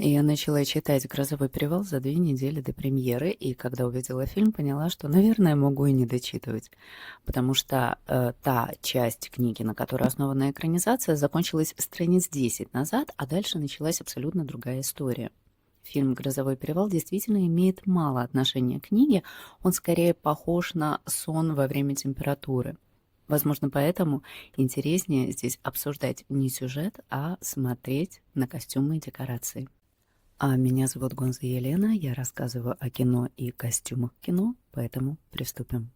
Я начала читать «Грозовой перевал» за 2 недели до премьеры, и когда увидела фильм, поняла, что, наверное, могу и не дочитывать, потому что та часть книги, на которой основана экранизация, закончилась страниц 10 назад, а дальше началась абсолютно другая история. Фильм «Грозовой перевал» действительно имеет мало отношения к книге, он скорее похож на сон во время температуры. Возможно, поэтому интереснее здесь обсуждать не сюжет, а смотреть на костюмы и декорации. А меня зовут Гонза Елена, я рассказываю о кино и костюмах кино, поэтому приступим.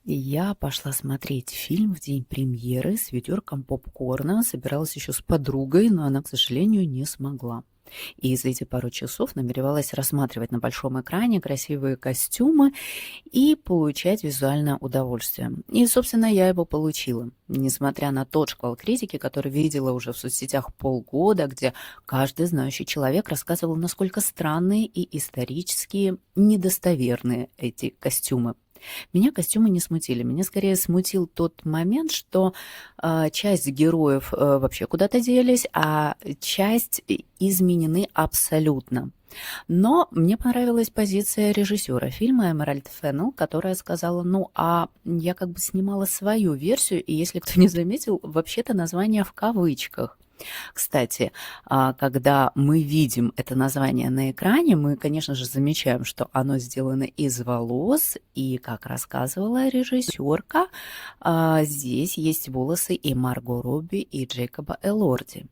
И я пошла смотреть фильм в день премьеры с ведерком попкорна, собиралась еще с подругой, но она, к сожалению, не смогла. И за эти пару часов намеревалась рассматривать на большом экране красивые костюмы и получать визуальное удовольствие. И, собственно, я его получила. Несмотря на тот шквал критики, который видела уже в соцсетях полгода, где каждый знающий человек рассказывал, насколько странные и исторически недостоверные эти костюмы. Меня костюмы не смутили. Меня скорее смутил тот момент, что часть героев вообще куда-то делись, а часть изменены абсолютно. Но мне понравилась позиция режиссера фильма Эмеральд Феннелл, которая сказала, ну, а я как бы снимала свою версию, и если кто не заметил, вообще-то название в кавычках. Кстати, когда мы видим это название на экране, мы, конечно же, замечаем, что оно сделано из волос, и, как рассказывала режиссерка, здесь есть волосы и Марго Робби, и Джейкоба Элорди.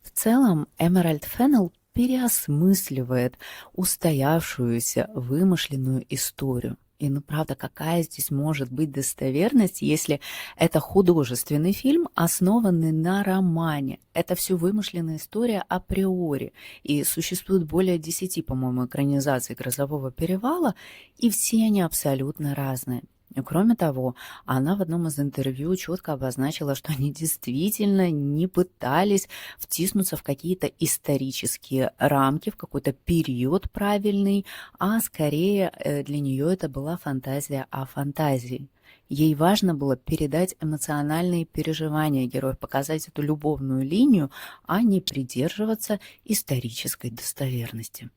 В целом, Эмеральд Феннелл переосмысливает устоявшуюся вымышленную историю. И, ну, правда, какая здесь может быть достоверность, если это художественный фильм, основанный на романе? Это все вымышленная история априори. И существует более 10, по-моему, экранизаций «Грозового перевала», и все они абсолютно разные. И кроме того, она в одном из интервью четко обозначила, что они действительно не пытались втиснуться в какие-то исторические рамки, в какой-то период правильный, а скорее для нее это была фантазия о фантазии. Ей важно было передать эмоциональные переживания героев, показать эту любовную линию, а не придерживаться исторической достоверности.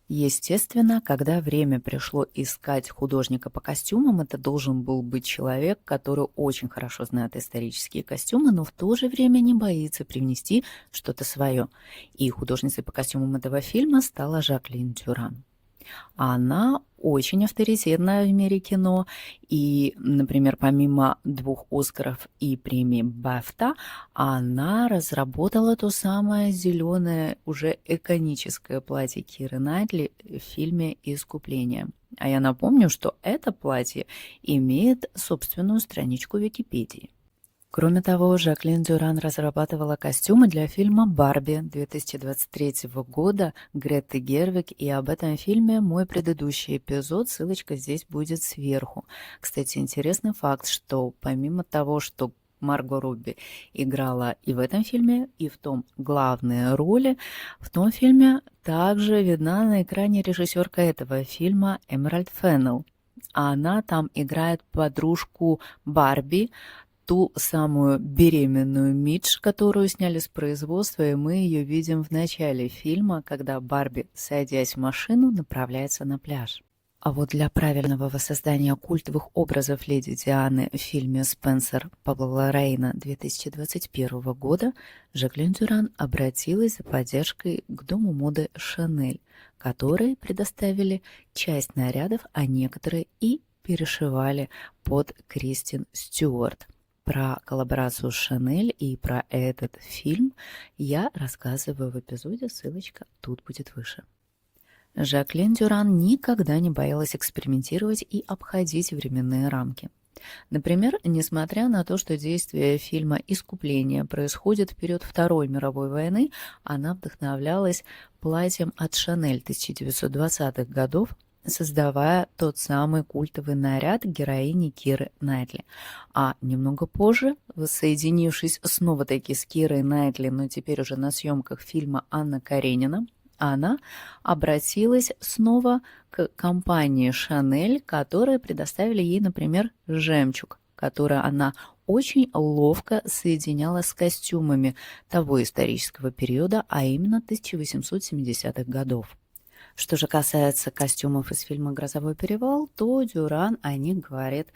Естественно, когда время пришло искать художника по костюмам, это должен был быть человек, который очень хорошо знает исторические костюмы, но в то же время не боится привнести что-то свое. И художницей по костюмам этого фильма стала Жаклин Дюран. Она очень авторитетная в мире кино, и, например, помимо 2 Оскаров и премии BAFTA, она разработала то самое зеленое, уже иконическое платье Киры Найтли в фильме «Искупление». А я напомню, что это платье имеет собственную страничку в Википедии. Кроме того, Жаклин Дюран разрабатывала костюмы для фильма «Барби» 2023 года Греты Гервиг, и об этом фильме мой предыдущий эпизод, ссылочка здесь будет сверху. Кстати, интересный факт, что помимо того, что Марго Робби играла и в этом фильме, и в том главные роли, в том фильме также видна на экране режиссерка этого фильма Эмеральд Феннелл. А она там играет подружку Барби, ту самую беременную Мидж, которую сняли с производства, и мы ее видим в начале фильма, когда Барби, садясь в машину, направляется на пляж. А вот для правильного воссоздания культовых образов леди Дианы в фильме «Спенсер» Пабла Лорейна 2021 года Жаклин Дюран обратилась за поддержкой к дому моды «Шанель», которые предоставили часть нарядов, а некоторые и перешивали под Кристен Стюарт. Про коллаборацию с Шанель и про этот фильм я рассказываю в эпизоде, ссылочка тут будет выше. Жаклин Дюран никогда не боялась экспериментировать и обходить временные рамки. Например, несмотря на то, что действие фильма «Искупление» происходит в период Второй мировой войны, она вдохновлялась платьем от Шанель 1920-х годов, создавая тот самый культовый наряд героини Киры Найтли. А немного позже, воссоединившись снова-таки с Кирой Найтли, но теперь уже на съемках фильма «Анна Каренина», она обратилась снова к компании Шанель, которые предоставили ей, например, жемчуг, который она очень ловко соединяла с костюмами того исторического периода, а именно 1870-х годов. Что же касается костюмов из фильма «Грозовой перевал», то Дюран о них говорит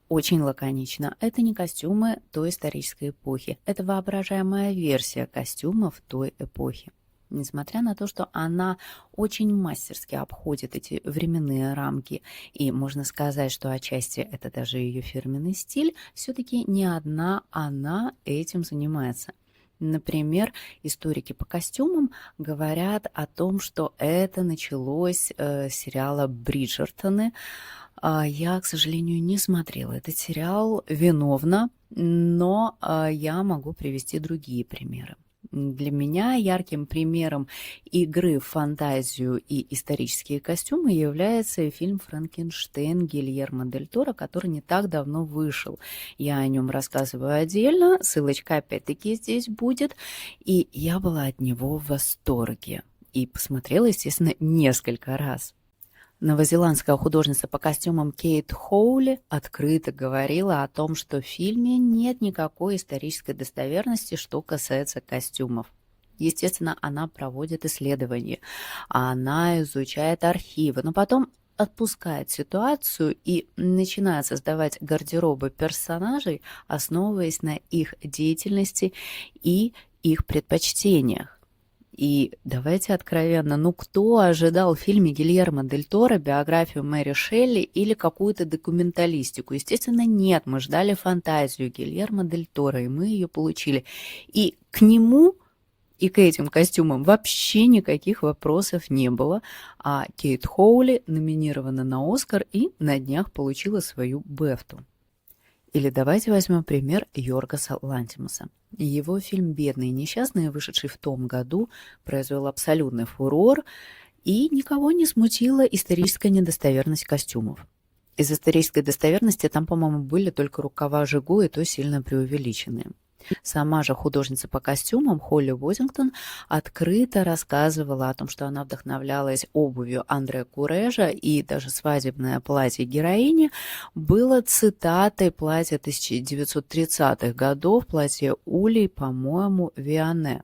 очень лаконично. Это не костюмы той исторической эпохи, это воображаемая версия костюмов той эпохи. Несмотря на то, что она очень мастерски обходит эти временные рамки, и можно сказать, что отчасти это даже ее фирменный стиль, все-таки не одна она этим занимается. Например, историки по костюмам говорят о том, что это началось с сериала «Бриджертоны». Я, к сожалению, не смотрела этот сериал, виновна, но я могу привести другие примеры. Для меня ярким примером игры в фантазию и исторические костюмы является фильм «Франкенштейн» Гильермо дель Торо, который не так давно вышел. Я о нем рассказываю отдельно, ссылочка опять-таки здесь будет, и я была от него в восторге и посмотрела, естественно, несколько раз. Новозеландская художница по костюмам Кейт Хоули открыто говорила о том, что в фильме нет никакой исторической достоверности, что касается костюмов. Естественно, она проводит исследования, она изучает архивы, но потом отпускает ситуацию и начинает создавать гардеробы персонажей, основываясь на их деятельности и их предпочтениях. И давайте откровенно, кто ожидал в фильме Гильермо дель Торо биографию Мэри Шелли или какую-то документалистику? Естественно, нет, мы ждали фантазию Гильермо дель Торо, и мы ее получили. И к нему, и к этим костюмам вообще никаких вопросов не было. А Кейт Хоули номинирована на Оскар и на днях получила свою БЭФТу. Или давайте возьмем пример Йоргоса Лантимуса. Его фильм «Бедные и несчастные», вышедший в том году, произвел абсолютный фурор, и никого не смутила историческая недостоверность костюмов. Из исторической достоверности там, по-моему, были только рукава Жигу, и то сильно преувеличенные. Сама же художница по костюмам Холли Уозингтон открыто рассказывала о том, что она вдохновлялась обувью Андре Курежа, и даже свадебное платье героини было цитатой платья 1930-х годов, платье Улей, по-моему, Виане.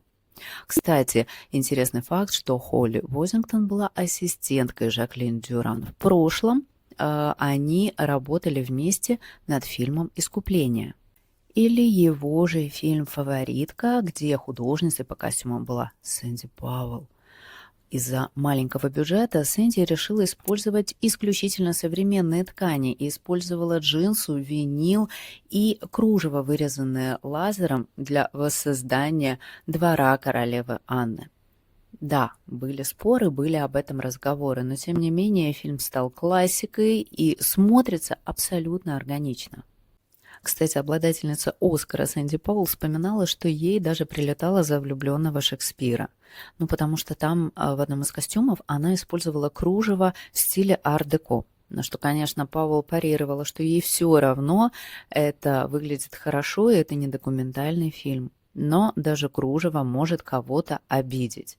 Кстати, интересный факт, что Холли Уозингтон была ассистенткой Жаклин Дюран. В прошлом они работали вместе над фильмом «Искупление». Или его же фильм «Фаворитка», где художницей по костюмам была Сэнди Пауэлл. Из-за маленького бюджета Сэнди решила использовать исключительно современные ткани и использовала джинсу, винил и кружево, вырезанное лазером для воссоздания двора королевы Анны. Да, были споры, были об этом разговоры, но тем не менее фильм стал классикой и смотрится абсолютно органично. Кстати, обладательница Оскара Сэнди Пауэлл вспоминала, что ей даже прилетало за влюбленного Шекспира. Потому что там в одном из костюмов она использовала кружево в стиле ар-деко. На что, конечно, Пауэлл парировала, что ей все равно, это выглядит хорошо, и это не документальный фильм. Но даже кружево может кого-то обидеть.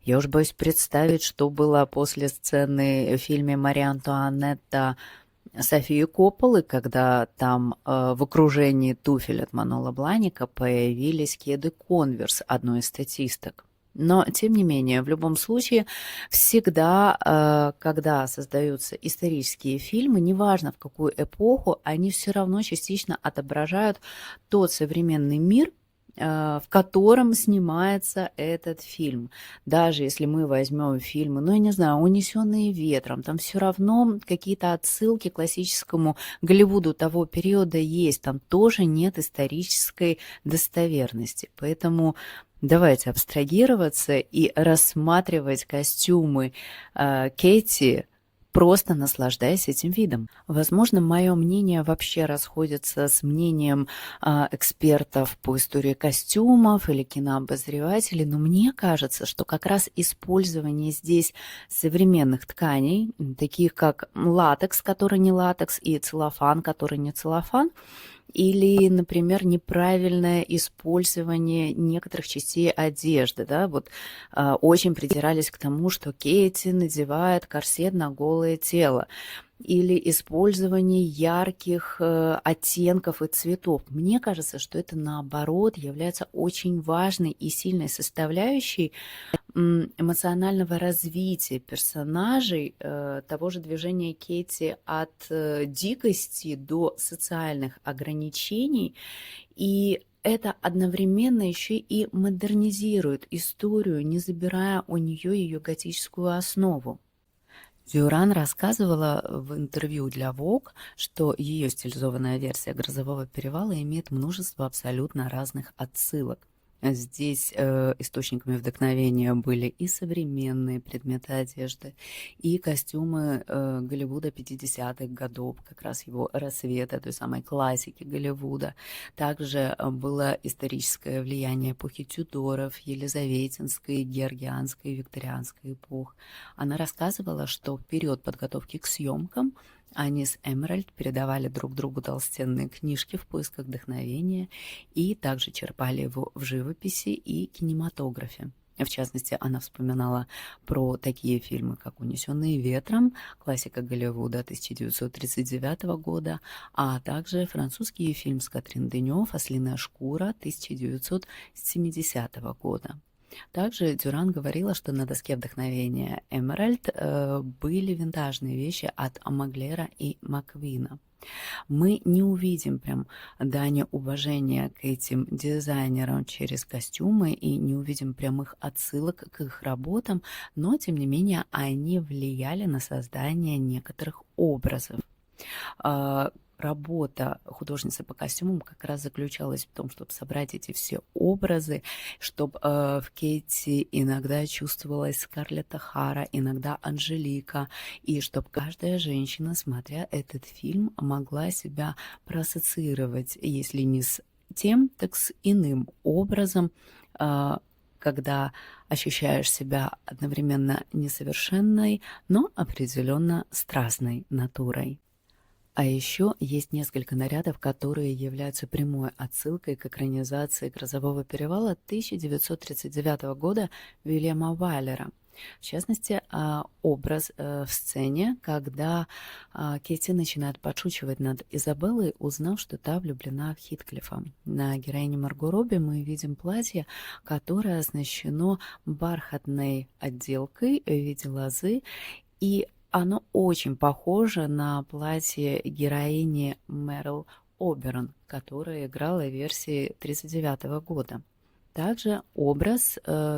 Я уж боюсь представить, что было после сцены в фильме «Мария Антуанетта» Софии Копполы, когда там в окружении туфель от Манола Бланика появились кеды «Конверс» одной из статисток. Но, тем не менее, в любом случае, всегда, когда создаются исторические фильмы, неважно в какую эпоху, они все равно частично отображают тот современный мир, в котором снимается этот фильм. Даже если мы возьмем фильмы, я не знаю, «Унесенные ветром», там все равно какие-то отсылки к классическому Голливуду того периода есть, там тоже нет исторической достоверности. Поэтому давайте абстрагироваться и рассматривать костюмы Кэти, просто наслаждаясь этим видом. Возможно, мое мнение вообще расходится с мнением экспертов по истории костюмов или кинообозревателей, но мне кажется, что как раз использование здесь современных тканей, таких как латекс, который не латекс, и целлофан, который не целлофан, Или, например, неправильное использование некоторых частей одежды, да, вот очень придирались к тому, что Кейти надевает корсет на голое тело, или использование ярких оттенков и цветов. Мне кажется, что это наоборот является очень важной и сильной составляющей эмоционального развития персонажей, того же движения Кейти от дикости до социальных ограничений. И это одновременно еще и модернизирует историю, не забирая у нее ее готическую основу. Дюран рассказывала в интервью для Vogue, что ее стилизованная версия «Грозового перевала» имеет множество абсолютно разных отсылок. Здесь источниками вдохновения были и современные предметы одежды, и костюмы Голливуда 50-х годов, как раз его рассвета, той самой классики Голливуда. Также было историческое влияние эпохи Тюдоров, Елизаветинской, Георгианской, Викторианской эпох. Она рассказывала, что в период подготовки к съемкам они с Эмеральд передавали друг другу толстенные книжки в поисках вдохновения и также черпали его в живописи и кинематографе. В частности, она вспоминала про такие фильмы, как «Унесенные ветром», классика Голливуда 1939 года, а также французский фильм с Катрин Денёв «Ослиная шкура» 1970 года. Также Дюран говорила, что на доске вдохновения Эмеральд были винтажные вещи от Маглера и Маквина. Мы не увидим прям дань уважения к этим дизайнерам через костюмы и не увидим прямых отсылок к их работам, но, тем не менее, они влияли на создание некоторых образов. Работа художницы по костюмам как раз заключалась в том, чтобы собрать эти все образы, чтобы в Кейти иногда чувствовалась Скарлетт О'Хара, иногда Анжелика, и чтобы каждая женщина, смотря этот фильм, могла себя проассоциировать, если не с тем, так с иным образом, когда ощущаешь себя одновременно несовершенной, но определенно страстной натурой. А еще есть несколько нарядов, которые являются прямой отсылкой к экранизации «Грозового перевала» 1939 года Уильяма Вайлера. В частности, образ в сцене, когда Кэти начинает подшучивать над Изабеллой, узнав, что та влюблена в Хитклифа. На героине Марго Робби мы видим платье, которое оснащено бархатной отделкой в виде лозы, и оно очень похоже на платье героини Мэрил Оберон, которая играла в версии 1939 года. Также образ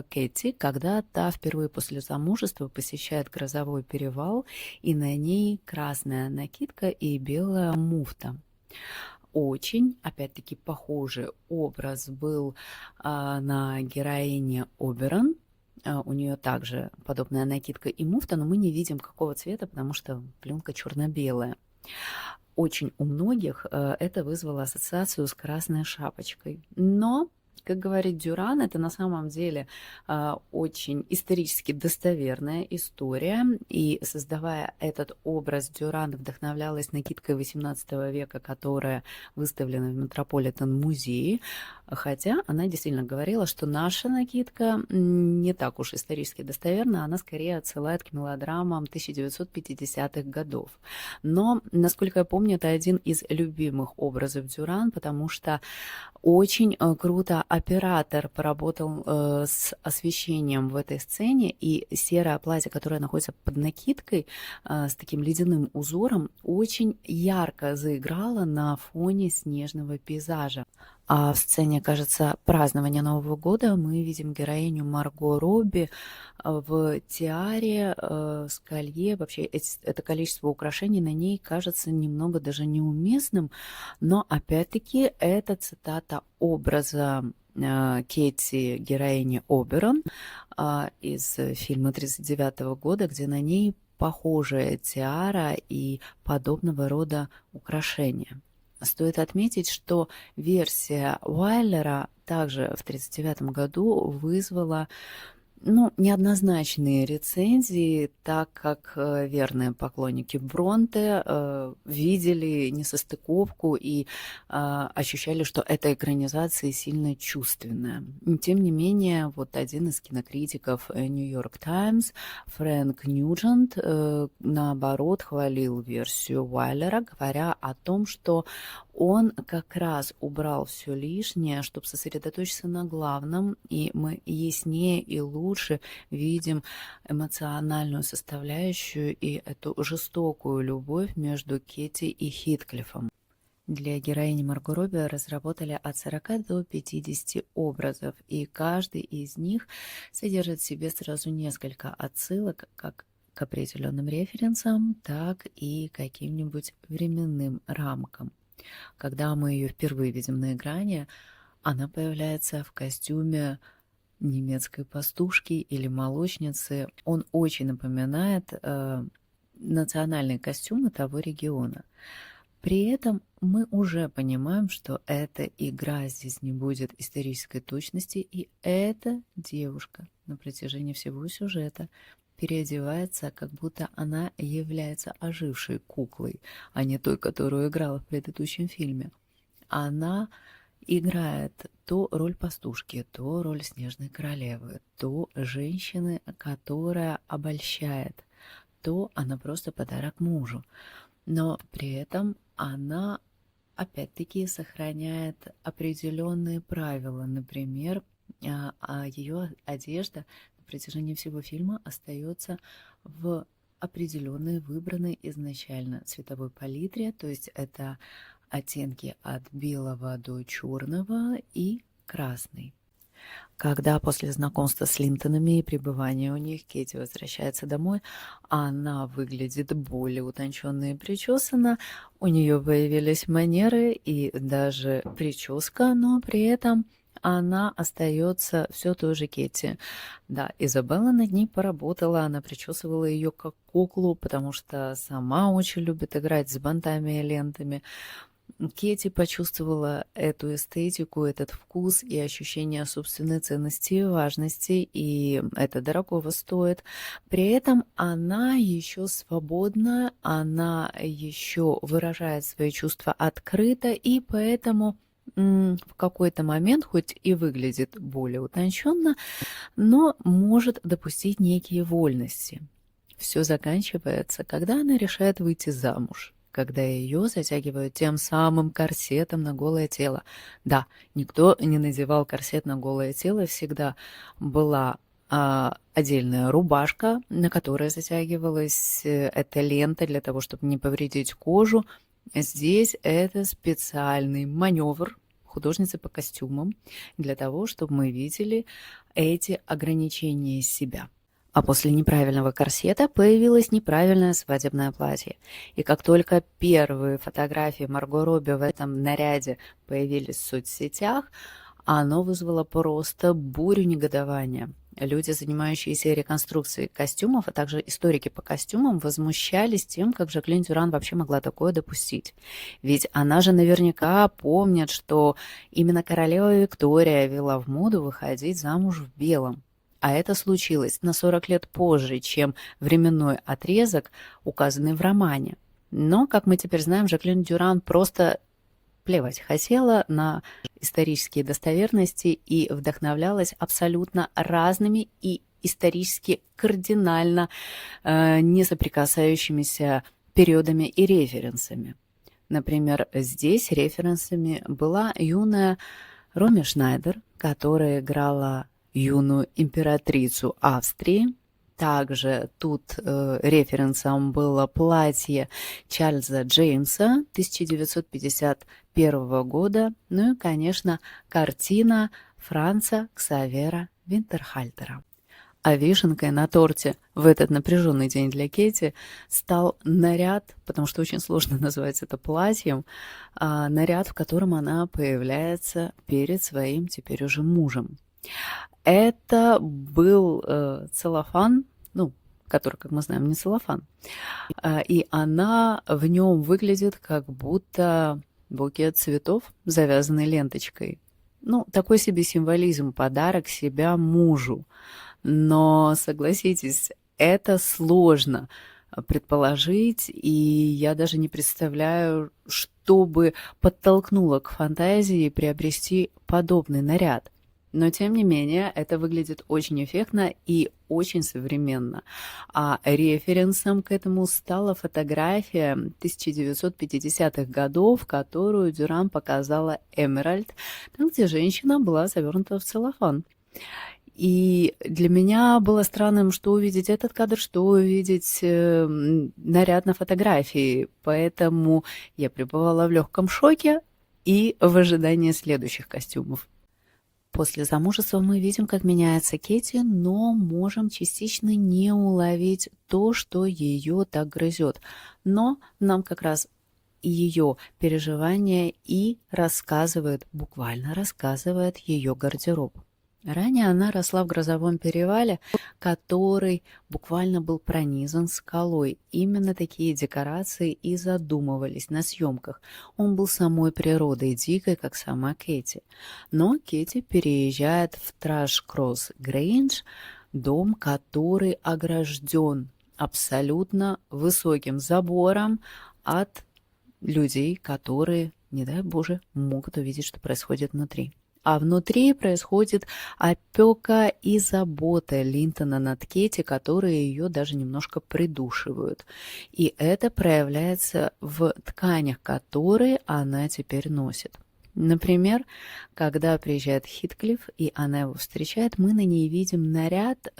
Кэти, когда та впервые после замужества посещает Грозовой перевал, и на ней красная накидка и белая муфта. Очень, опять-таки, похожий образ был на героине Оберон. У нее также подобная накидка и муфта, но мы не видим, какого цвета, потому что пленка черно-белая. Очень у многих это вызвало ассоциацию с красной шапочкой. Но, как говорит Дюран, это на самом деле очень исторически достоверная история. И создавая этот образ, Дюран вдохновлялась накидкой XVIII века, которая выставлена в Метрополитен-музее. Хотя она действительно говорила, что наша накидка не так уж исторически достоверна, она скорее отсылает к мелодрамам 1950-х годов. Но, насколько я помню, это один из любимых образов Дюран, потому что очень круто оператор поработал с освещением в этой сцене, и серое платье, которое находится под накидкой с таким ледяным узором, очень ярко заиграло на фоне снежного пейзажа. А в сцене, кажется, празднования Нового года мы видим героиню Марго Робби в тиаре с колье. Вообще это количество украшений на ней кажется немного даже неуместным, но опять-таки это цитата образа Кэти, героини Оберон из фильма 1939 года, где на ней похожая тиара и подобного рода украшения. Стоит отметить, что версия Уайлера также в 1939 году вызвала Ну, неоднозначные рецензии, так как верные поклонники Бронте видели несостыковку и ощущали, что эта экранизация сильно чувственная. Тем не менее, вот один из кинокритиков New York Times, Фрэнк Ньюджент, наоборот, хвалил версию Уайлера, говоря о том, что он как раз убрал все лишнее, чтобы сосредоточиться на главном, и мы яснее и лучше видим эмоциональную составляющую и эту жестокую любовь между Кетти и Хитклифом. Для героини Марго Робби разработали от 40 до 50 образов, и каждый из них содержит в себе сразу несколько отсылок как к определенным референсам, так и каким-нибудь временным рамкам. Когда мы ее впервые видим на экране, она появляется в костюме немецкой пастушки или молочницы. Он очень напоминает национальные костюмы того региона. При этом мы уже понимаем, что эта игра здесь не будет исторической точности, и эта девушка на протяжении всего сюжета переодевается, как будто она является ожившей куклой, а не той, которую играла в предыдущем фильме. Она играет то роль пастушки, то роль снежной королевы, то женщины, которая обольщает, то она просто подарок мужу. Но при этом она опять-таки сохраняет определенные правила. Например, ее одежда на протяжении всего фильма остается в определенной выбранной изначально цветовой палитре, то есть это оттенки от белого до черного и красный. Когда после знакомства с Линтонами и пребывания у них Кетти возвращается домой, она выглядит более утонченно и причесана, у нее появились манеры и даже прическа, но при этом она остается все той же Кетти. Да, Изабелла над ней поработала, она причесывала ее как куклу, потому что сама очень любит играть с бантами и лентами. Кетти почувствовала эту эстетику, этот вкус и ощущение собственной ценности и важности, и это дорогого стоит. При этом она еще свободна, она еще выражает свои чувства открыто, и поэтому в какой-то момент, хоть и выглядит более утонченно, но может допустить некие вольности. Все заканчивается, когда она решает выйти замуж, когда ее затягивают тем самым корсетом на голое тело. Да, никто не надевал корсет на голое тело, всегда была отдельная рубашка, на которой затягивалась эта лента для того, чтобы не повредить кожу. Здесь это специальный маневр художницы по костюмам для того, чтобы мы видели эти ограничения себя. А после неправильного корсета появилось неправильное свадебное платье. И как только первые фотографии Марго Робби в этом наряде появились в соцсетях, оно вызвало просто бурю негодования. Люди, занимающиеся реконструкцией костюмов, а также историки по костюмам, возмущались тем, как Жаклин Дюран вообще могла такое допустить. Ведь она же наверняка помнит, что именно королева Виктория вела в моду выходить замуж в белом. А это случилось на 40 лет позже, чем временной отрезок, указанный в романе. Но, как мы теперь знаем, Жаклин Дюран просто плевать хотела на исторические достоверности и вдохновлялась абсолютно разными и исторически кардинально не соприкасающимися периодами и референсами. Например, здесь референсами была юная Роми Шнайдер, которая играла юную императрицу Австрии. Также тут референсом было платье Чарльза Джеймса 1951 года, ну и, конечно, картина Франца Ксавера Винтерхальтера. А вишенкой на торте в этот напряженный день для Кетти стал наряд, потому что очень сложно назвать это платьем, наряд, в котором она появляется перед своим теперь уже мужем. Это был целлофан, который, как мы знаем, не целлофан. И она в нем выглядит как будто букет цветов, завязанный ленточкой. Такой себе символизм, подарок себя мужу. Но согласитесь, это сложно предположить, и я даже не представляю, что бы подтолкнуло к фантазии приобрести подобный наряд. Но, тем не менее, это выглядит очень эффектно и очень современно. А референсом к этому стала фотография 1950-х годов, которую Дюран показала Эмеральд, там, где женщина была завернута в целлофан. И для меня было странным, что увидеть этот кадр, что увидеть наряд на фотографии. Поэтому я пребывала в легком шоке и в ожидании следующих костюмов. После замужества мы видим, как меняется Кэти, но можем частично не уловить то, что ее так грызет. Но нам как раз ее переживания и рассказывает, буквально рассказывает ее гардероб. Ранее она росла в грозовом перевале, который буквально был пронизан скалой. Именно такие декорации и задумывались на съемках. Он был самой природой, дикой, как сама Кэти. Но Кэти переезжает в Траш-Кросс Грейндж, дом, который огражден абсолютно высоким забором от людей, которые, не дай Боже, могут увидеть, что происходит внутри. А внутри происходит опека и забота Линтона над Кэти, которые ее даже немножко придушивают. И это проявляется в тканях, которые она теперь носит. Например, когда приезжает Хитклифф, и она его встречает, мы на ней видим наряд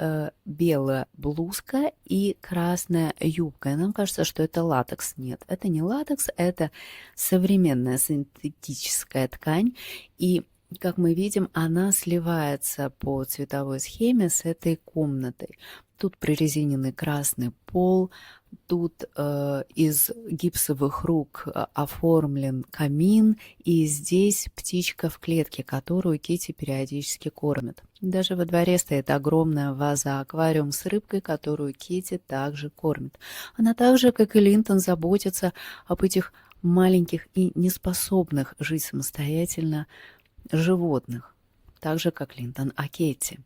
белая блузка и красная юбка. И нам кажется, что это латекс. Нет, это не латекс, это современная синтетическая ткань. И как мы видим, она сливается по цветовой схеме с этой комнатой. Тут прорезиненный красный пол, тут из гипсовых рук оформлен камин, и здесь птичка в клетке, которую Кэти периодически кормит. Даже во дворе стоит огромная ваза-аквариум с рыбкой, которую Кэти также кормит. Она так же, как и Линтон, заботится об этих маленьких и неспособных жить самостоятельно животных, так же, как Линтон о Кэти.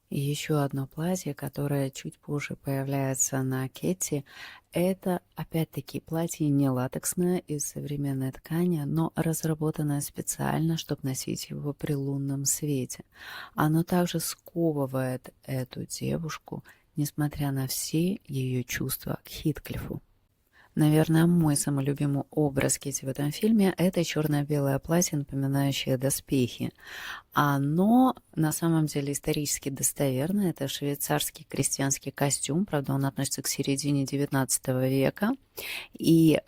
И еще одно платье, которое чуть позже появляется на Кэти, это опять-таки платье не латексное из современной ткани, но разработанное специально, чтобы носить его при лунном свете. Оно также сковывает эту девушку, несмотря на все ее чувства к Хитклиффу. Наверное, мой самый любимый образ Кэти в этом фильме – это черно-белое платье, напоминающее доспехи. Оно на самом деле исторически достоверно. Это швейцарский крестьянский костюм, правда, он относится к середине XIX века. И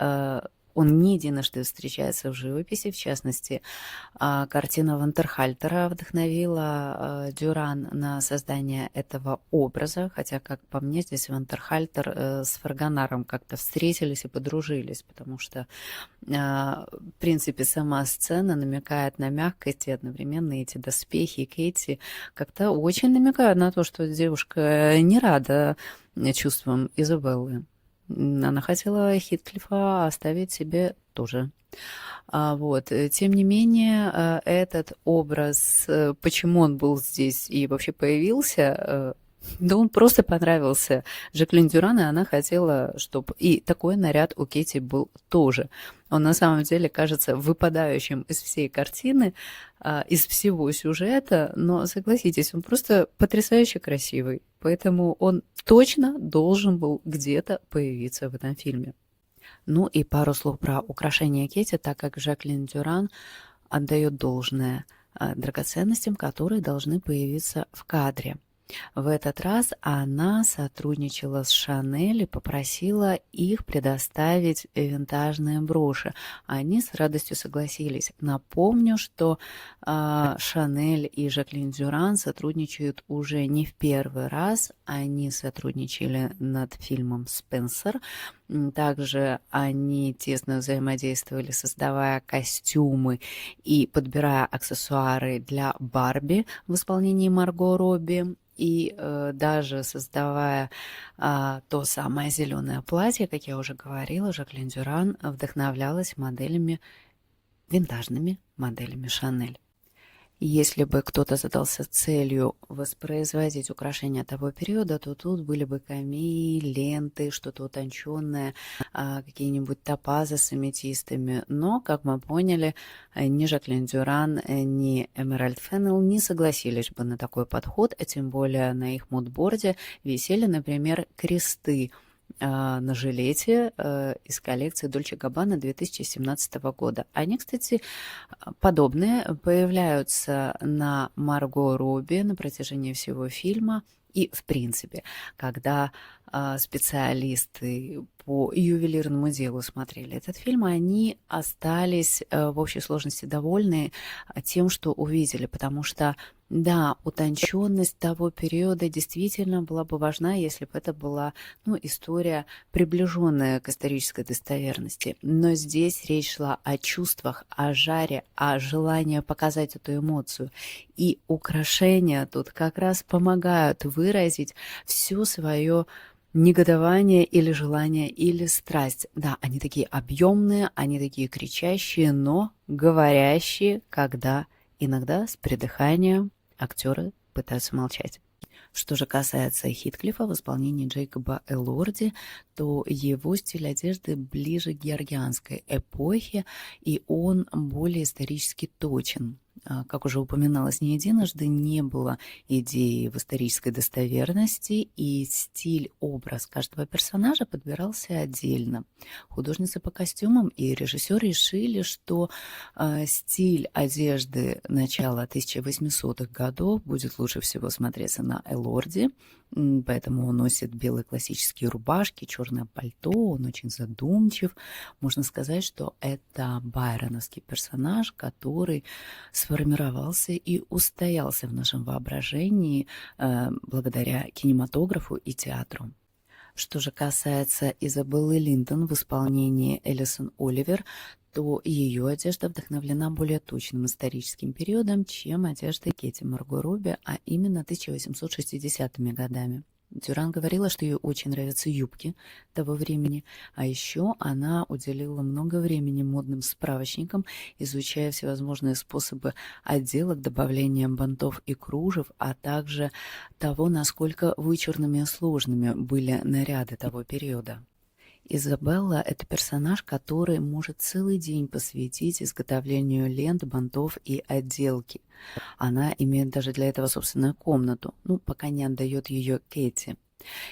он не единожды встречается в живописи, в частности, картина Вантерхальтера вдохновила Дюран на создание этого образа, хотя, как по мне, здесь Вантерхальтер с Фрагонаром как-то встретились и подружились, потому что, в принципе, сама сцена намекает на мягкость, и одновременно эти доспехи Кэти как-то очень намекают на то, что девушка не рада чувствам Изабеллы. Она хотела Хитклиффа оставить себе тоже. Вот. Тем не менее, этот образ, почему он был здесь и вообще появился, да он просто понравился Жаклин Дюран, и она хотела, чтобы и такой наряд у Кэти был тоже. Он на самом деле кажется выпадающим из всей картины, из всего сюжета, но согласитесь, он просто потрясающе красивый, поэтому он точно должен был где-то появиться в этом фильме. Ну и пару слов про украшения Кэти, так как Жаклин Дюран отдает должное драгоценностям, которые должны появиться в кадре. В этот раз она сотрудничала с Шанель и попросила их предоставить винтажные броши. Они с радостью согласились. Напомню, что Шанель и Жаклин Дюран сотрудничают уже не в первый раз. Они сотрудничали над фильмом «Спенсер». Также они тесно взаимодействовали, создавая костюмы и подбирая аксессуары для Барби в исполнении Марго Робби. И даже создавая то самое зеленое платье, как я уже говорила, Жаклин Дюран вдохновлялась моделями, винтажными моделями Шанель. Если бы кто-то задался целью воспроизводить украшения того периода, то тут были бы камеи, ленты, что-то утонченное, какие-нибудь топазы с аметистами. Но, как мы поняли, ни Жаклин Дюран, ни Эмеральд Феннелл не согласились бы на такой подход, а тем более на их мудборде висели, например, кресты на жилете из коллекции Dolce Gabbana 2017 года. Они, кстати, подобные появляются на Марго Робби на протяжении всего фильма. И, в принципе, когда специалисты по ювелирному делу смотрели этот фильм, они остались в общей сложности довольны тем, что увидели, потому что, да, утонченность того периода действительно была бы важна, если бы это была, история, приближенная к исторической достоверности. Но здесь речь шла о чувствах, о жаре, о желании показать эту эмоцию. И украшения тут как раз помогают выразить все свое негодование или желание, или страсть. Да, они такие объемные, они такие кричащие, но говорящие, когда иногда с придыханием актеры пытаются молчать. Что же касается Хитклифа в исполнении Джейкоба Элорди, то его стиль одежды ближе к георгианской эпохе, и он более исторически точен. Как уже упоминалось не единожды, не было идеи в исторической достоверности, и стиль, образ каждого персонажа подбирался отдельно. Художницы по костюмам и режиссер решили, что стиль одежды начала 1800-х годов будет лучше всего смотреться на Элорди, поэтому он носит белые классические рубашки, черное пальто, он очень задумчив. Можно сказать, что это байроновский персонаж, который сформировался и устоялся в нашем воображении благодаря кинематографу и театру. Что же касается Изабеллы Линтон в исполнении Элисон Оливер, то ее одежда вдохновлена более точным историческим периодом, чем одежда Кэти Марго Робби, а именно 1860-ми годами. Дюран говорила, что ей очень нравятся юбки того времени, а еще она уделила много времени модным справочникам, изучая всевозможные способы отделок, добавлением бантов и кружев, а также того, насколько вычурными и сложными были наряды того периода. Изабелла – это персонаж, который может целый день посвятить изготовлению лент, бантов и отделки. Она имеет даже для этого собственную комнату, пока не отдает ее Кэти.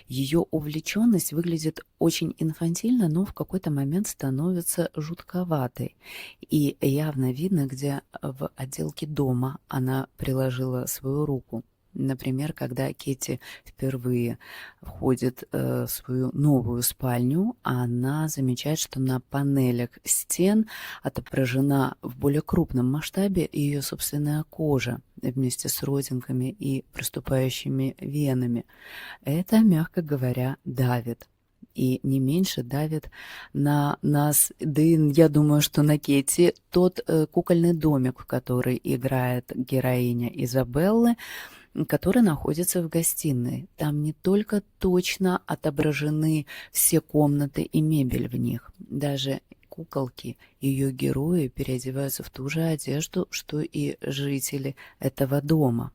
Ее увлеченность выглядит очень инфантильно, но в какой-то момент становится жутковатой. И явно видно, где в отделке дома она приложила свою руку. Например, когда Кэти впервые входит в свою новую спальню, она замечает, что на панелях стен отображена в более крупном масштабе ее собственная кожа вместе с родинками и проступающими венами. Это, мягко говоря, давит. И не меньше давит на нас, да и я думаю, что на Кэти, тот кукольный домик, в который играет героиня Изабеллы, который находится в гостиной. Там не только точно отображены все комнаты и мебель в них, даже куколки, ее герои переодеваются в ту же одежду, что и жители этого дома.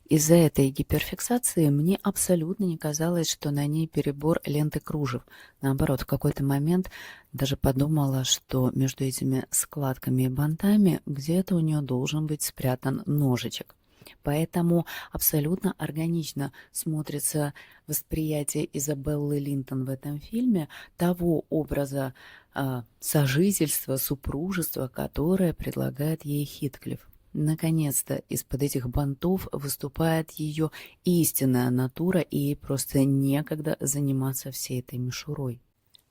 Из-за этой гиперфиксации мне абсолютно не казалось, что на ней перебор ленты кружев. Наоборот, в какой-то момент даже подумала, что между этими складками и бантами где-то у нее должен быть спрятан ножичек. Поэтому абсолютно органично смотрится восприятие Изабеллы Линтон в этом фильме того образа сожительства, супружества, которое предлагает ей Хитклифф. Наконец-то из-под этих бантов выступает ее истинная натура, и ей просто некогда заниматься всей этой мишурой.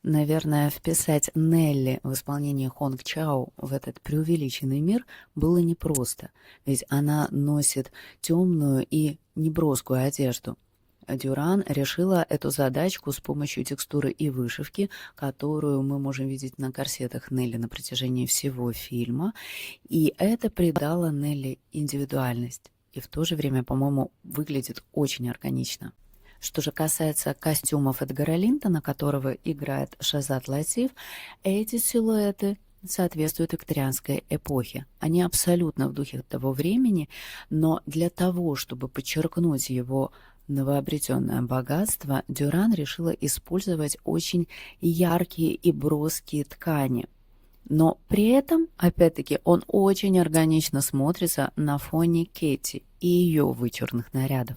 Наверное, вписать Нелли в исполнении Хонг Чао в этот преувеличенный мир было непросто, ведь она носит темную и неброскую одежду. Дюран решила эту задачку с помощью текстуры и вышивки, которую мы можем видеть на корсетах Нелли на протяжении всего фильма, и это придало Нелли индивидуальность, и в то же время, по-моему, выглядит очень органично. Что же касается костюмов Эдгара Линтона, которого играет Шазат Латиф, эти силуэты соответствуют викторианской эпохе. Они абсолютно в духе того времени, но для того, чтобы подчеркнуть его новообретенное богатство, Дюран решила использовать очень яркие и броские ткани. Но при этом, опять-таки, он очень органично смотрится на фоне Кэти и ее вычурных нарядов.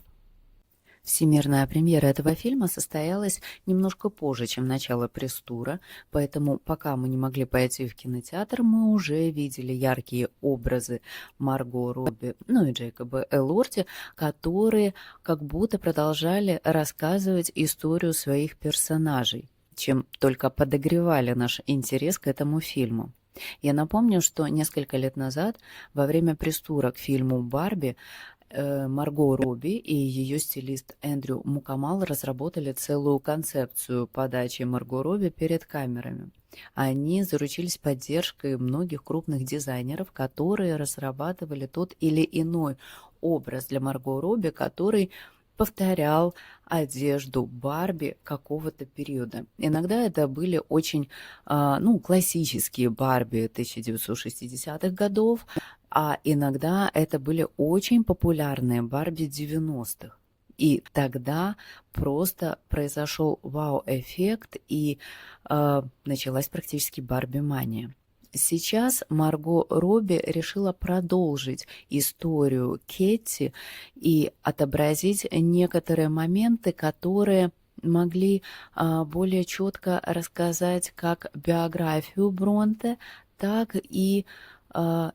Всемирная премьера этого фильма состоялась немножко позже, чем начало пресс-тура, поэтому пока мы не могли пойти в кинотеатр, мы уже видели яркие образы Марго Робби, ну и Джейкоба Элорди, которые как будто продолжали рассказывать историю своих персонажей, чем только подогревали наш интерес к этому фильму. Я напомню, что несколько лет назад, во время пресс-тура к фильму «Барби», Марго Робби и ее стилист Эндрю Мукамал разработали целую концепцию подачи Марго Робби перед камерами. Они заручились поддержкой многих крупных дизайнеров, которые разрабатывали тот или иной образ для Марго Робби, который повторял одежду Барби какого-то периода. Иногда это были очень классические Барби 1960-х годов, а иногда это были очень популярные Барби 90-х. И тогда просто произошел вау-эффект, и началась практически Барби-мания. Сейчас Марго Робби решила продолжить историю Кэти и отобразить некоторые моменты, которые могли более четко рассказать как биографию Бронте, так и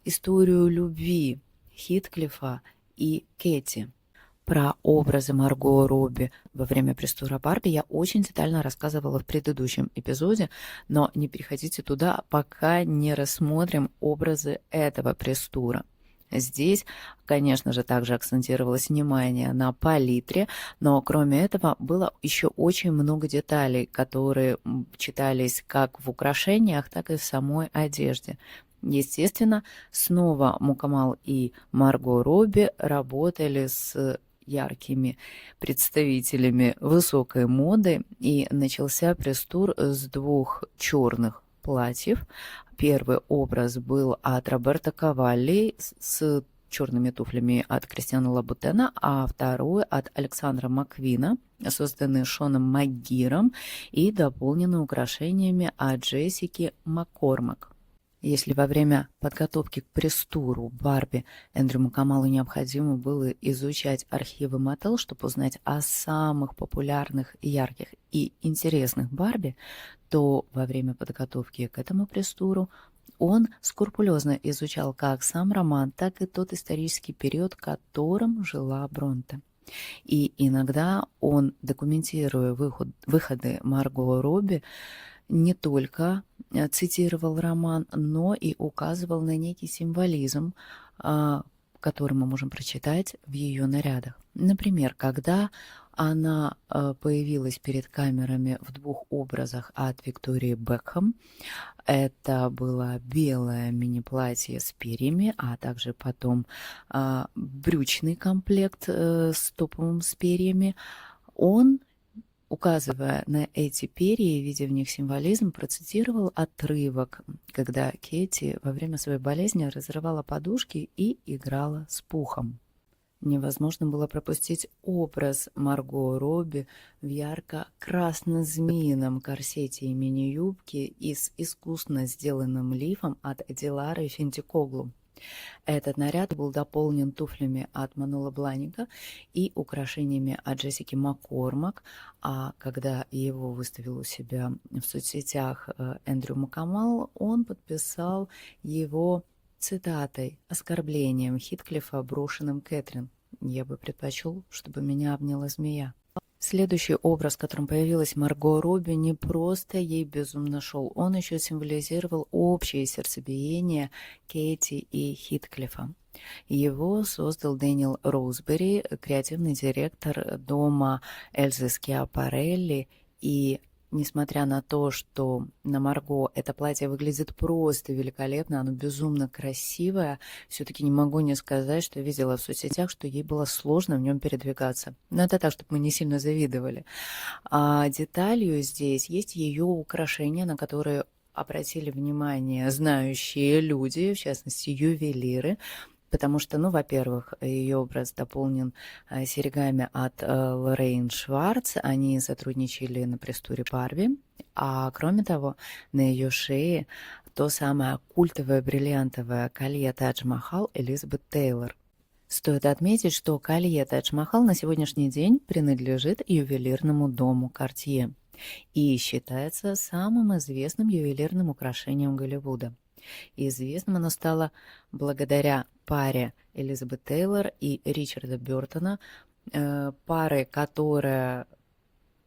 историю любви Хитклифа и Кэти. Про образы Марго Робби во время пресс-тура Барби я очень детально рассказывала в предыдущем эпизоде, но не переходите туда, пока не рассмотрим образы этого пресс-тура. Здесь, конечно же, также акцентировалось внимание на палитре, но кроме этого было еще очень много деталей, которые читались как в украшениях, так и в самой одежде. Естественно, снова Мукамал и Марго Робби работали с яркими представителями высокой моды, и начался пресс-тур с двух черных платьев. Первый образ был от Роберто Кавалли с черными туфлями от Кристиана Лабутена, а второй от Александра Маквина, созданный Шоном Магиром и дополнены украшениями от Джессики Маккормак. Если во время подготовки к пресс-туру Барби Эндрю Мукамалу необходимо было изучать архивы Mattel, чтобы узнать о самых популярных, ярких и интересных Барби, то во время подготовки к этому пресс-туру он скрупулезно изучал как сам роман, так и тот исторический период, которым жила Бронте. И иногда он, документируя выходы Марго Робби, не только цитировал роман, но и указывал на некий символизм, который мы можем прочитать в ее нарядах. Например, когда она появилась перед камерами в двух образах от Виктории Бекхэм, это было белое мини-платье с перьями, а также потом брючный комплект с топом с перьями, он, указывая на эти перья и видя в них символизм, процитировал отрывок, когда Кэти во время своей болезни разрывала подушки и играла с пухом. Невозможно было пропустить образ Марго Робби в ярко-красно-змеином корсете и мини-юбке и с искусно сделанным лифом от Дилары Фентикоглу. Этот наряд был дополнен туфлями от Манула Бланика и украшениями от Джессики Маккормак, а когда его выставил у себя в соцсетях Эндрю Мукамал, он подписал его цитатой, оскорблением Хитклифа, брошенным Кэтрин. «Я бы предпочел, чтобы меня обняла змея». Следующий образ, которым появилась Марго Робби, не просто ей безумно шел, он еще символизировал общее сердцебиение Кэти и Хитклифа. Его создал Дэниел Роузбери, креативный директор дома Эльзы Скиапарелли, и несмотря на то, что на Марго это платье выглядит просто великолепно, оно безумно красивое, все-таки не могу не сказать, что видела в соцсетях, что ей было сложно в нем передвигаться. Но это так, чтобы мы не сильно завидовали. А деталью здесь есть ее украшения, на которые обратили внимание знающие люди, в частности, ювелиры, потому что, ну, во-первых, ее образ дополнен серьгами от Лоррейн Шварц. Они сотрудничали на пресс-туре Барби. А кроме того, на ее шее то самое культовое бриллиантовое колье Тадж Махал Элизабет Тейлор. Стоит отметить, что колье Тадж Махал на сегодняшний день принадлежит ювелирному дому Cartier и считается самым известным ювелирным украшением Голливуда. И известным оно стало благодаря паре Элизабет Тейлор и Ричарда Бёртона, пары, которая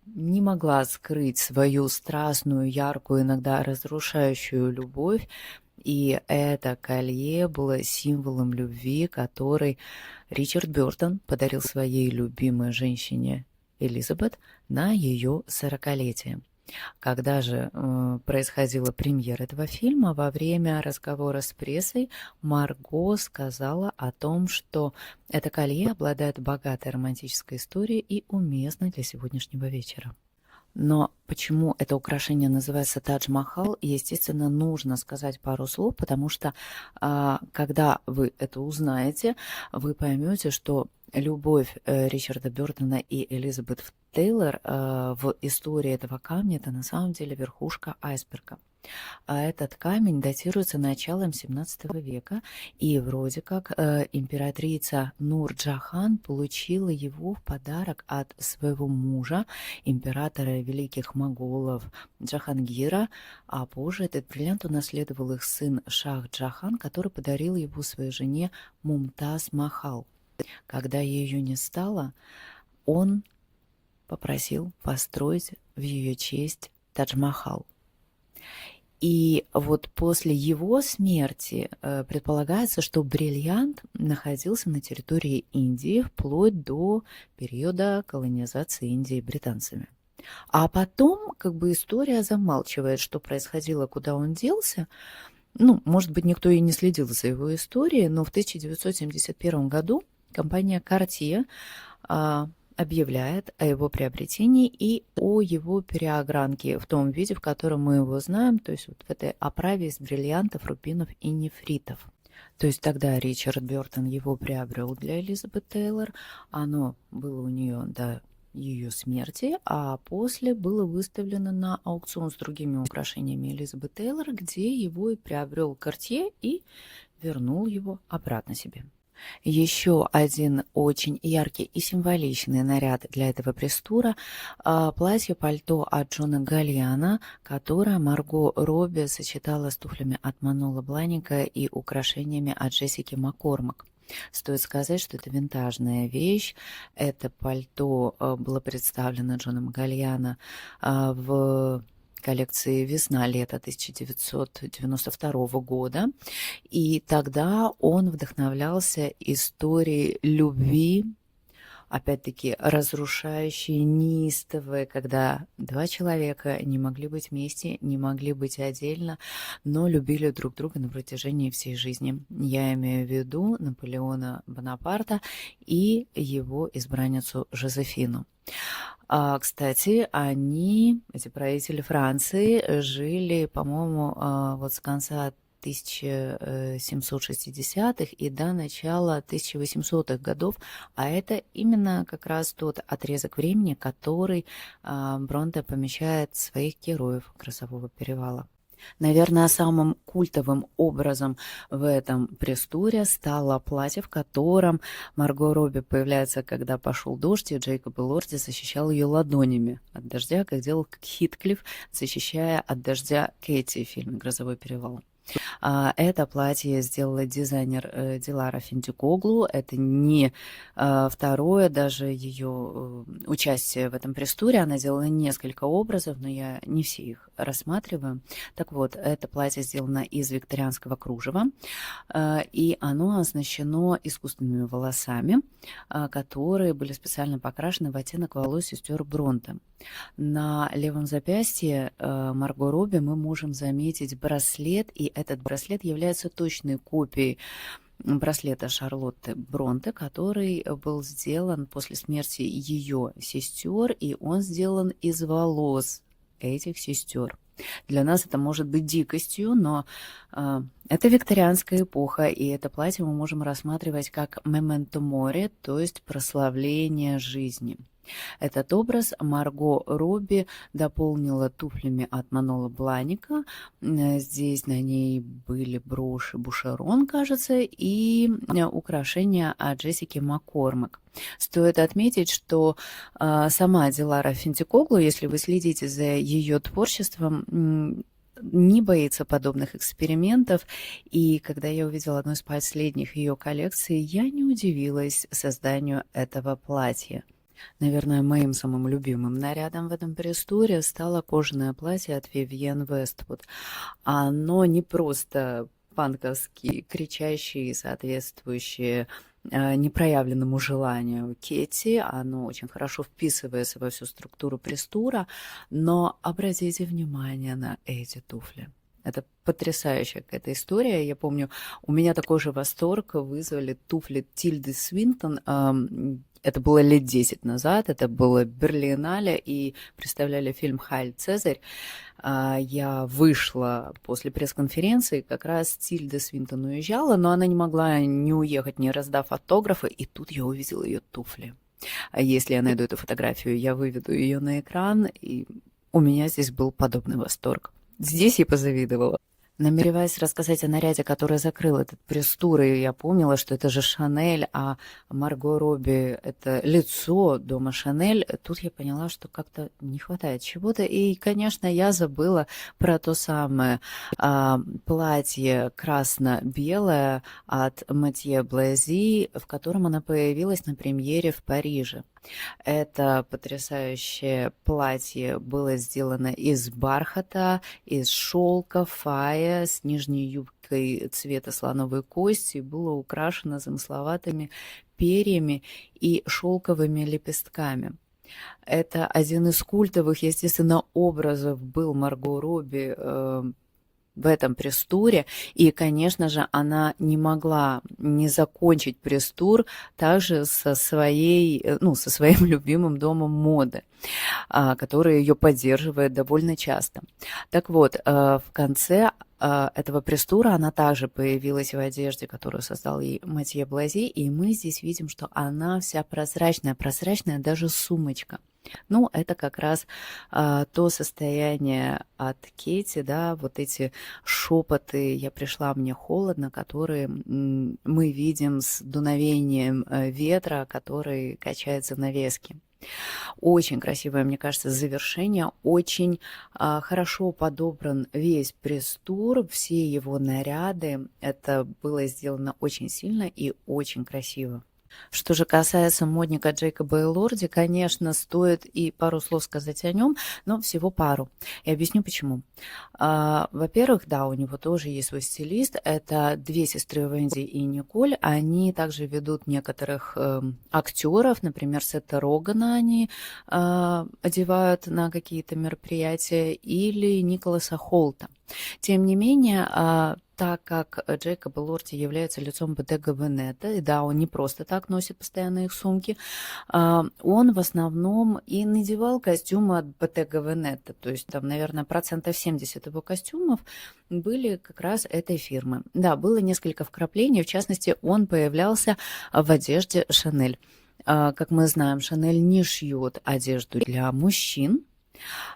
не могла скрыть свою страстную, яркую, иногда разрушающую любовь. И это колье было символом любви, который Ричард Бёртон подарил своей любимой женщине Элизабет на ее 40-летие. Когда же происходила премьера этого фильма, во время разговора с прессой Марго сказала о том, что это колье обладает богатой романтической историей и уместно для сегодняшнего вечера. Но почему это украшение называется Тадж Махал, естественно, нужно сказать пару слов, потому что когда вы это узнаете, вы поймете, что любовь Ричарда Бёртона и Элизабет Тейлор в истории этого камня – это на самом деле верхушка айсберга. А этот камень датируется началом 17 века, и вроде как императрица Нур-Джахан получила его в подарок от своего мужа, императора великих моголов Джахангира, а позже этот бриллиант унаследовал их сын Шах Джахан, который подарил его своей жене Мумтаз Махал. Когда ее не стало, он попросил построить в ее честь Тадж-Махал. И вот после его смерти предполагается, что бриллиант находился на территории Индии вплоть до периода колонизации Индии британцами. А потом как бы история замалчивает, что происходило, куда он делся. Ну, может быть, никто и не следил за его историей, но в 1971 году компания Cartier объявляет о его приобретении и о его переогранке в том виде, в котором мы его знаем, то есть вот в этой оправе из бриллиантов, рубинов и нефритов. То есть тогда Ричард Бёртон его приобрел для Элизабет Тейлор, оно было у нее до ее смерти, а после было выставлено на аукцион с другими украшениями Элизабет Тейлор, где его и приобрел Cartier и вернул его обратно себе. Еще один очень яркий и символичный наряд для этого пресс-тура – платье-пальто от Джона Галлиана, которое Марго Робби сочетала с туфлями от Манола Бланика и украшениями от Джессики Маккормак. Стоит сказать, что это винтажная вещь. Это пальто было представлено Джоном Галлиано в коллекции «Весна-лето» 1992 года. И тогда он вдохновлялся историей любви, опять-таки разрушающей, неистовой, когда два человека не могли быть вместе, не могли быть отдельно, но любили друг друга на протяжении всей жизни. Я имею в виду Наполеона Бонапарта и его избранницу Жозефину. Кстати, эти правители Франции, жили, по-моему, вот с конца 1760-х и до начала 1800-х годов, а это именно как раз тот отрезок времени, который Бронте помещает своих героев «Грозового перевала». Наверное, самым культовым образом в этом пресс-туре стало платье, в котором Марго Робби появляется, когда пошел дождь, и Джейкоб Элорди защищал ее ладонями от дождя, как делал Хитклифф, защищая от дождя Кэти в фильме «Грозовой перевал». Это платье сделала дизайнер Дилара Финдикоглу. Это не второе даже ее участие в этом пресс-туре. Она делала несколько образов, но я не все их рассматриваю. Так вот, это платье сделано из викторианского кружева, и оно оснащено искусственными волосами, которые были специально покрашены в оттенок волос сестер Бронте. На левом запястье Марго Робби мы можем заметить браслет, и этот браслет является точной копией браслета Шарлотты Бронте, который был сделан после смерти ее сестер, и он сделан из волос этих сестер. Для нас это может быть дикостью, но это викторианская эпоха, и это платье мы можем рассматривать как «memento mori», то есть прославление жизни. Этот образ Марго Робби дополнила туфлями от Манола Бланика. Здесь на ней были броши Бушерон, кажется, и украшения от Джессики Маккормак. Стоит отметить, что сама Дилара Фентикоглу, если вы следите за ее творчеством, не боится подобных экспериментов, и когда я увидела одну из последних ее коллекций, я не удивилась созданию этого платья. Наверное, моим самым любимым нарядом в этом пресс-туре стало кожаное платье от Vivienne Westwood. Оно не просто панковский, кричащий, соответствующий непроявленному желанию Кетти, оно очень хорошо вписывается во всю структуру пресс-тура, но обратите внимание на эти туфли. Это потрясающая какая-то история. Я помню, у меня такой же восторг вызвали туфли Тильды Свинтон. Это было лет 10 назад, это было Берлинале, и представляли фильм «Хайль Цезарь». Я вышла после пресс-конференции, как раз Тильда Свинтон уезжала, но она не могла не уехать, не раздав автографы, и тут я увидела ее туфли. Если я найду эту фотографию, я выведу ее на экран, и у меня здесь был подобный восторг. Здесь я позавидовала. Намереваясь рассказать о наряде, который закрыл этот пресс-тур, и я помнила, что это же Шанель, а Марго Робби – это лицо дома Шанель, тут я поняла, что как-то не хватает чего-то. И, конечно, я забыла про то самое платье красно-белое от Матье Блази, в котором она появилась на премьере в Париже. Это потрясающее платье было сделано из бархата, из шелка, фая, с нижней юбкой цвета слоновой кости, было украшено замысловатыми перьями и шелковыми лепестками. Это один из культовых, естественно, образов был Марго Робби в этом пресс-туре, и, конечно же, она не могла не закончить пресс-тур также со своим любимым домом моды, который ее поддерживает довольно часто. Так вот, в конце этого пресс-тура она также появилась в одежде, которую создал ей Матье Блази, и мы здесь видим, что она вся прозрачная, даже сумочка. Ну, это как раз то состояние от Кетти, да, вот эти шепоты «я пришла, мне холодно», которые мы видим с дуновением ветра, который качает занавески. Очень красивое, мне кажется, завершение, очень хорошо подобран весь пресс-тур, все его наряды, это было сделано очень сильно и очень красиво. Что же касается модника Джейкоба Элорди, конечно, стоит и пару слов сказать о нем, но всего пару. И объясню почему. Во-первых, да, у него тоже есть свой стилист. Это две сестры Венди и Николь. Они также ведут некоторых актеров, например, Сета Рогана они одевают на какие-то мероприятия, или Николаса Холта. Тем не менее, так как Джейкоб Элорди является лицом Bottega Veneta, и да, он не просто так носит постоянно их сумки, он в основном и надевал костюмы от Bottega Veneta, то есть там, наверное, 70% его костюмов были как раз этой фирмы. Да, было несколько вкраплений, в частности, он появлялся в одежде Шанель. Как мы знаем, Шанель не шьет одежду для мужчин.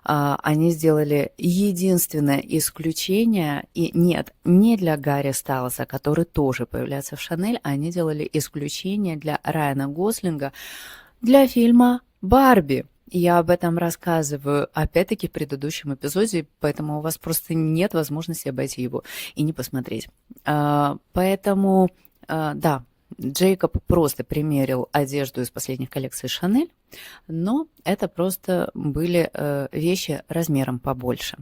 Они сделали единственное исключение, и нет, не для Гарри Стайлса, который тоже появляется в Шанель, они делали исключение для Райана Гослинга для фильма «Барби». Я об этом рассказываю, опять-таки, в предыдущем эпизоде, поэтому у вас просто нет возможности обойти его и не посмотреть. Поэтому, да, Джейкоб просто примерил одежду из последних коллекций Шанель, но это просто были вещи размером побольше.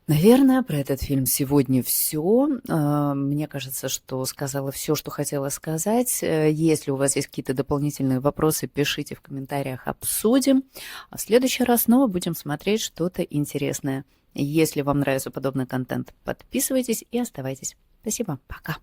Наверное, про этот фильм сегодня все. Мне кажется, что сказала все, что хотела сказать. Если у вас есть какие-то дополнительные вопросы, пишите в комментариях, обсудим. А в следующий раз снова будем смотреть что-то интересное. Если вам нравится подобный контент, подписывайтесь и оставайтесь. Спасибо, пока.